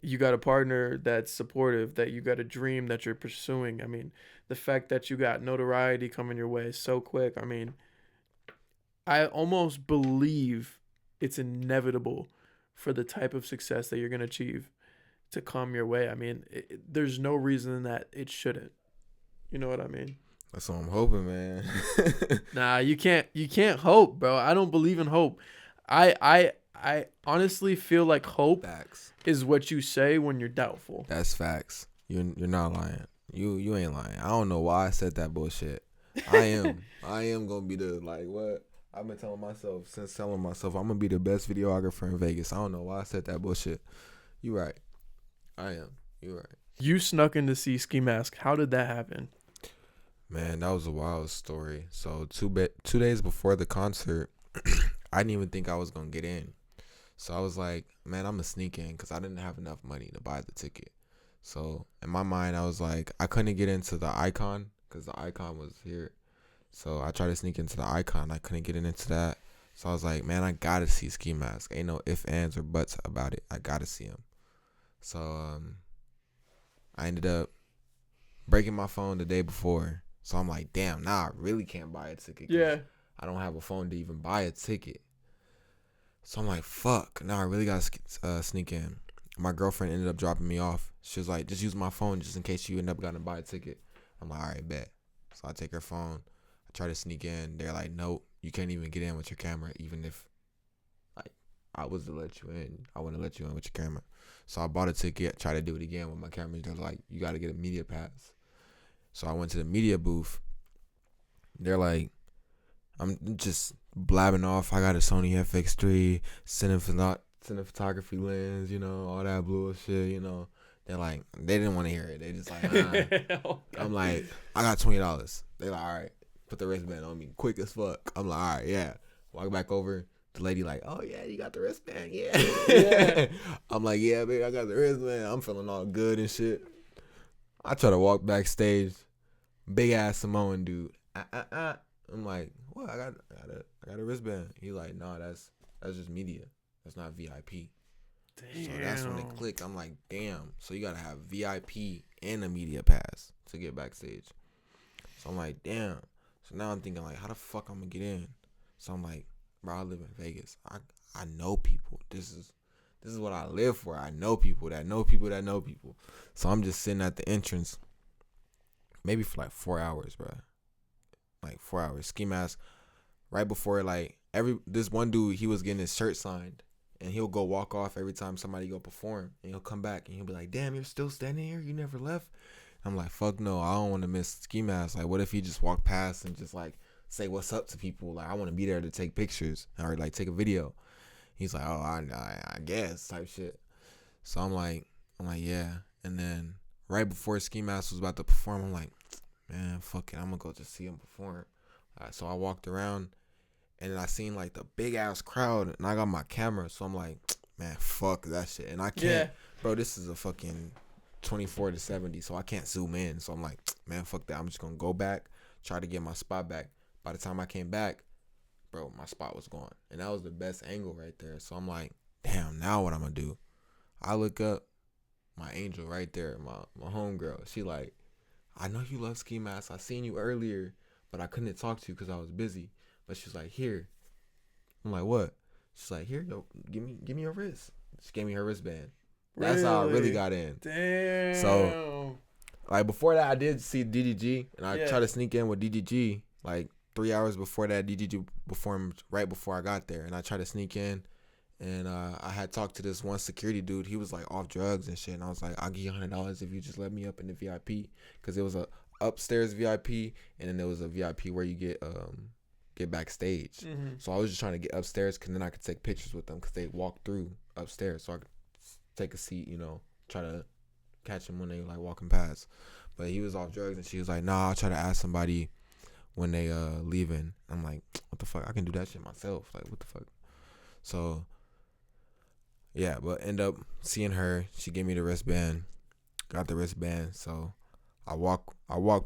you got a partner that's supportive, that you got a dream that you're pursuing. I mean, the fact that you got notoriety coming your way so quick. I mean, I almost believe it's inevitable for the type of success that you're going to achieve to come your way. I mean, there's no reason that it shouldn't. You know what I mean? That's what I'm hoping, man. Nah, you can't hope, bro. I don't believe in hope. I honestly feel like hope Facts. is what you say when you're doubtful. That's facts. You're not lying. You ain't lying. I don't know why I said that bullshit. I am gonna be the like what I've been telling myself I'm gonna be the best videographer in Vegas. I don't know why I said that bullshit. You right. I am. You right. You snuck in to see Ski Mask. How did that happen? Man, that was a wild story. So 2 days before the concert, I didn't even think I was gonna get in. So I was like, man, I'm gonna sneak in because I didn't have enough money to buy the ticket. So in my mind, I was like, I couldn't get into the Icon because the Icon was here. So I tried to sneak into the Icon. I couldn't get into that. So I was like, man, I gotta see Ski Mask. Ain't no ifs, ands, or buts about it. I gotta see him. So I ended up breaking my phone the day before. So I'm like, damn, now I really can't buy a ticket. Yeah. I don't have a phone to even buy a ticket. So I'm like, fuck. Now I really got to sneak in. My girlfriend ended up dropping me off. She was like, just use my phone just in case you end up going to buy a ticket. I'm like, all right, bet. So I take her phone. I try to sneak in. They're like, nope, you can't even get in with your camera. Even if like I was to let you in, I wouldn't let you in with your camera. So I bought a ticket, tried to do it again with my camera. They're like, you got to get a media pass. So I went to the media booth. They're like, I'm just blabbing off. I got a Sony FX3, cinematography lens, you know, all that bullshit, you know. They're like, they didn't want to hear it. They just like, Oh, I'm like, I got $20. They're like, all right, put the wristband on me, quick as fuck. I'm like, all right, yeah. Walk back over. The lady like, oh yeah, you got the wristband, yeah. Yeah. I'm like, yeah, babe, I got the wristband. I'm feeling all good and shit. I try to walk backstage. big ass Samoan dude. I'm like, what? I got a wristband. He like, no, that's just media. That's not VIP. So that's when it Damn. clicked. I'm like, damn. So you gotta have VIP and a media pass to get backstage. So I'm like, damn. So now I'm thinking like, how the fuck I'm gonna get in? So I'm like, bro, I live in Vegas. I know people. This is what I live for. I know people that know people that know people. So I'm just sitting at the entrance, maybe for like 4 hours, bro. Like 4 hours. Ski mask. Right before like this one dude, he was getting his shirt signed. And he'll go walk off every time somebody go perform. And he'll come back and he'll be like, damn, you're still standing here? You never left? I'm like, fuck no, I don't want to miss ski mask. Like, what if he just walk past and just like say what's up to people? Like, I want to be there to take pictures or like take a video. He's like, oh, I guess type shit. So I'm like, yeah. And then right before ski mask was about to perform, I'm like, man, fuck it, I'm gonna go just see him perform. So I walked around and then I seen like the big ass crowd and I got my camera. So I'm like, man, fuck that shit. And I can't, Yeah. bro, this is a fucking 24-70, so I can't zoom in. So I'm like, man, fuck that. I'm just gonna go back, try to get my spot back. By the time I came back, bro, my spot was gone, and that was the best angle right there. So I'm like, damn, now what I'm gonna do? I look up, my angel right there, my homegirl. She like, I know you love ski masks. I seen you earlier, but I couldn't talk to you because I was busy. But she's like, here. I'm like, what? She's like, here, yo, give me your wrist. She gave me her wristband. That's how I really got in. Damn. So, like, before that, I did see DDG, and I tried to sneak in with DDG, like, 3 hours before that. DDG performed right before I got there, and I tried to sneak in, and I had talked to this one security dude. He was, like, off drugs and shit, and I was like, I'll give you $100 if you just let me up in the VIP, because it was a upstairs VIP, and then there was a VIP where you get backstage. Mm-hmm. So I was just trying to get upstairs, because then I could take pictures with them, because they walked through upstairs, so I could take a seat, try to catch him when they like walking past. But he was off drugs, and she was like, nah, I'll try to ask somebody when they leaving. I'm like, what the fuck? I can do that shit myself. Like, what the fuck? So yeah, but end up seeing her. She gave me the wristband. Got the wristband. So I walk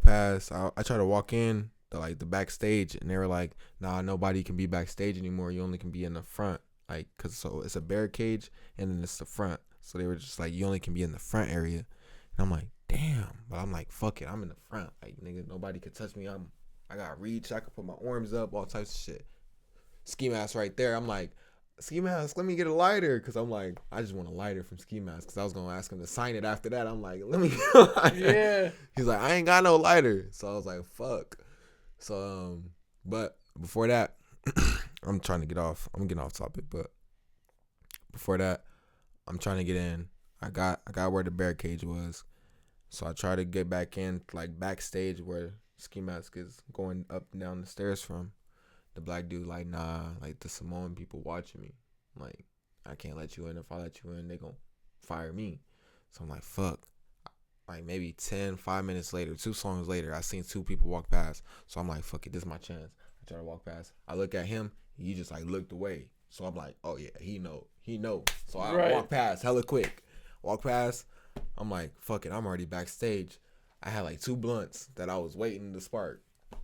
past. I try to walk in the backstage, and they were like, nah, nobody can be backstage anymore. You only can be in the front. Like, cause so it's a barricade, and then it's the front. So they were just like, you only can be in the front area. And I'm like, damn. But I'm like, fuck it, I'm in the front. Like, nigga, nobody could touch me. I got reach. I could put my arms up, all types of shit. Ski mask right there. I'm like, ski mask, let me get a lighter. Cause I'm like, I just want a lighter from ski mask. Cause I was gonna ask him to sign it after that. I'm like, let me get a lighter. Yeah. He's like, I ain't got no lighter. So I was like, fuck. So but before that, I'm trying to get off. I'm getting off topic, but before that, I'm trying to get in. I got where the barricade was, so I try to get back in, like backstage where Ski Mask is going up and down the stairs from. The black dude like, nah, like the Samoan people watching me. Like, I can't let you in. If I let you in, they gonna fire me. So I'm like, fuck. Like maybe 5 minutes later, 2 songs later, I seen 2 people walk past. So I'm like, fuck it, this is my chance. I try to walk past. I look at him. He just like looked away. So I'm like, oh yeah, he know. So I walk past hella quick. Walk past. I'm like, fuck it, I'm already backstage. I had like 2 blunts that I was waiting to spark.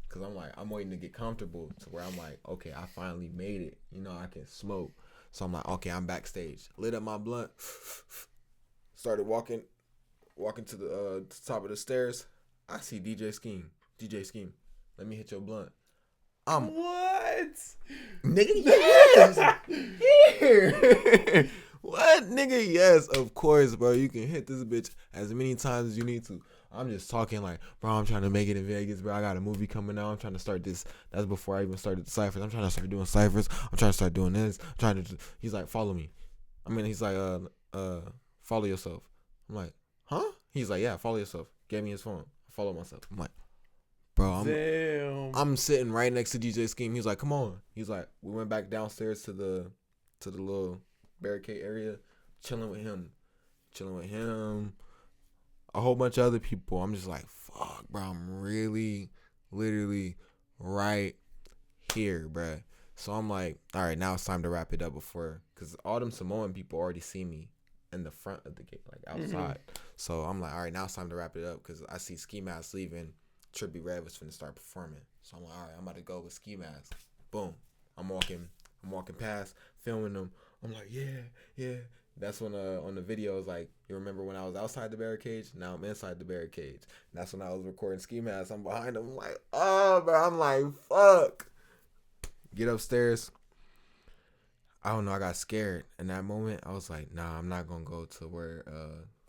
Cause I'm like, I'm waiting to get comfortable to where I'm like, okay, I finally made it. I can smoke. So I'm like, okay, I'm backstage. Lit up my blunt. Started walking to the top of the stairs. I see DJ Scheme. Let me hit your blunt. What? Nigga, yes. Here. What, nigga? Yes, of course, bro. You can hit this bitch as many times as you need to. I'm just talking like, bro, I'm trying to make it in Vegas, bro. I got a movie coming out. I'm trying to start this. That's before I even started the ciphers. I'm trying to start doing ciphers. I'm trying to start doing this. He's like, follow me. He's like, follow yourself. I'm like, huh? He's like, yeah, follow yourself. Gave me his phone. I follow myself. I'm like, bro, I'm sitting right next to DJ Scheme. He's like, come on. He's like, we went back downstairs to the little barricade area, chilling with him. A whole bunch of other people. I'm just like, fuck, bro. I'm really, literally right here, bro. So I'm like, all right, now it's time to wrap it up because all them Samoan people already see me in the front of the gate, like outside. Mm-hmm. So I'm like, all right, now it's time to wrap it up because I see Ski Mask leaving. Trippie Redd was finna start performing. So I'm like, all right, I'm about to go with ski mask. Boom. I'm walking past, filming them. I'm like, yeah. That's when on the video was like, you remember when I was outside the barricade? Now I'm inside the barricade. And that's when I was recording ski mask. I'm behind them. I'm like, oh, bro. I'm like, fuck. Get upstairs. I don't know. I got scared in that moment. I was like, nah, I'm not gonna go to where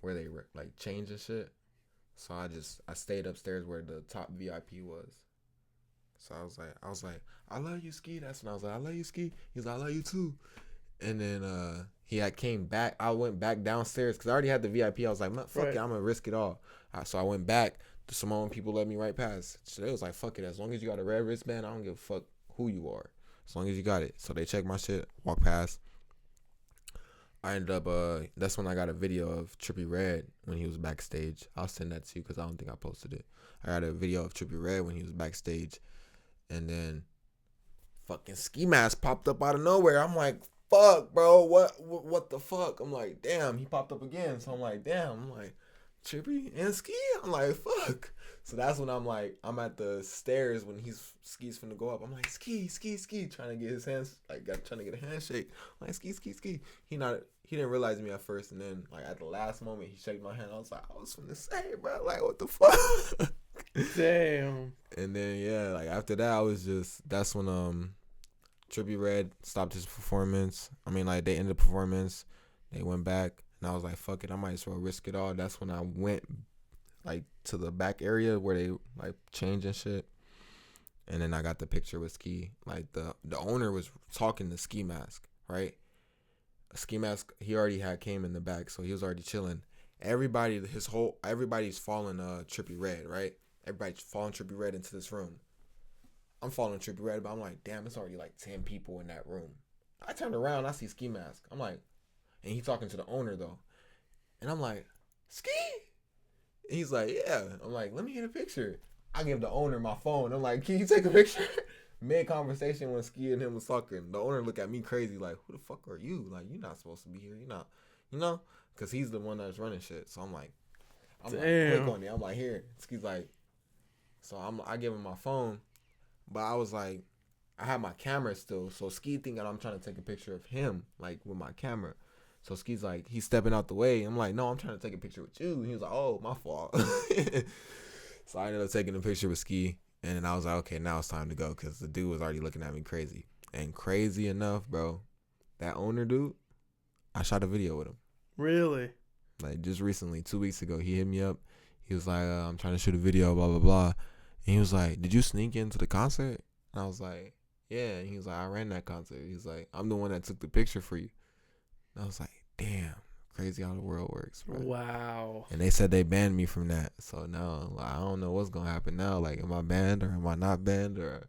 they like change and shit. So I stayed upstairs where the top VIP was. So I was like, I love you, Ski. That's when I was like, I love you, Ski. He's like, I love you too. And then he had came back. I went back downstairs because I already had the VIP. I was like, fuck it, I'm gonna risk it all. So I went back. The Samoan people let me right past. So they was like, fuck it, as long as you got a red wristband, I don't give a fuck who you are, as long as you got it. So they checked my shit, walked past. I ended up, that's when I got a video of Trippie Redd when he was backstage. I'll send that to you because I don't think I posted it. I got a video of Trippie Redd when he was backstage. And then fucking ski mask popped up out of nowhere. I'm like, fuck, bro. What the fuck? I'm like, damn, he popped up again. So I'm like, damn. I'm like, Trippie and Ski? I'm like, fuck. So that's when I'm like, I'm at the stairs when Ski's finna go up. I'm like, Ski, trying to get his hands, like, trying to get a handshake. I'm like, Ski. He didn't realize me at first, and then like at the last moment, he shook my hand. I was like, I was finna say, bro, like, what the fuck? Damn. And then yeah, like after that, that's when Trippie Redd stopped his performance. I mean, like they ended the performance, they went back, and I was like, fuck it, I might as well risk it all. That's when I went like to the back area where they like change and shit. And then I got the picture with Ski. Like the owner was talking to Ski Mask, right? Ski Mask, he already came in the back, so he was already chilling. Everybody's following Trippie Redd, right? Everybody's following Trippie Redd into this room. I'm following Trippie Redd, but I'm like, damn, it's already like 10 people in that room. I turned around, I see Ski Mask. I'm like, and he's talking to the owner though. And I'm like, Ski? And he's like, yeah. I'm like, let me get a picture. I give the owner my phone. I'm like, can you take a picture? Mid conversation when Ski and him was talking, the owner looked at me crazy like, who the fuck are you? Like, you're not supposed to be here. You're not, because he's the one that's running shit. So I'm like quick on it. I'm like, here. Ski's like, so I give him my phone, but I was like, I had my camera still. So Ski thinking I'm trying to take a picture of him, like with my camera. So Ski's like, he's stepping out the way. I'm like, no, I'm trying to take a picture with you. And he was like, oh, my fault. So I ended up taking a picture with Ski. And then I was like, okay, now it's time to go because the dude was already looking at me crazy. And crazy enough, bro, that owner dude, I shot a video with him. Really? Like just recently, 2 weeks ago, he hit me up. He was like, I'm trying to shoot a video, blah, blah, blah. And he was like, did you sneak into the concert? And I was like, yeah. And he was like, I ran that concert. He was like, I'm the one that took the picture for you. And I was like, damn. Crazy how the world works, bro. Wow. And they said they banned me from that. So now, like, I don't know what's going to happen now. Like, am I banned or am I not banned or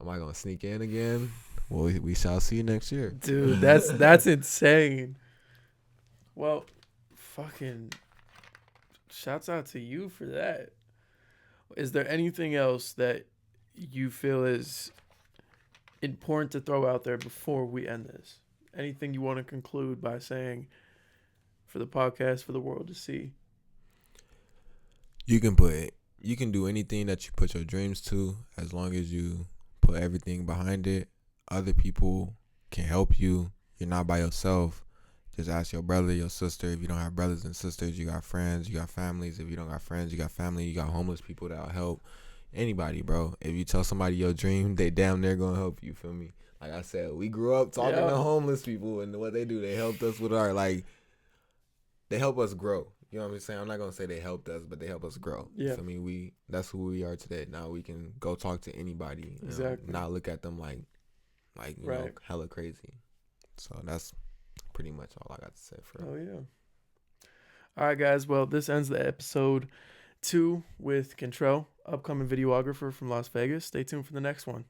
am I going to sneak in again? Well, we shall see next year. Dude, that's insane. Well, fucking shouts out to you for that. Is there anything else that you feel is important to throw out there before we end this? Anything you want to conclude by saying for the podcast, for the world to see? You can do anything that you put your dreams to as long as you put everything behind it. Other people can help you. You're not by yourself. Just ask your brother, your sister. If you don't have brothers and sisters, you got friends, you got families. If you don't got friends, you got family. You got homeless people that'll help. Anybody, bro. If you tell somebody your dream, they damn near gonna help you. Feel me? Like I said, we grew up talking to homeless people, and what they do, they helped us with they help us grow. You know what I'm saying? I'm not gonna say they helped us, but they help us grow. Yeah. For me, that's who we are today. Now we can go talk to anybody. Exactly. Not look at them like you know, hella crazy. So that's pretty much all I got to say for. Oh yeah. All right, guys. Well, this ends the episode 2 with Kintralyest, upcoming videographer from Las Vegas. Stay tuned for the next one.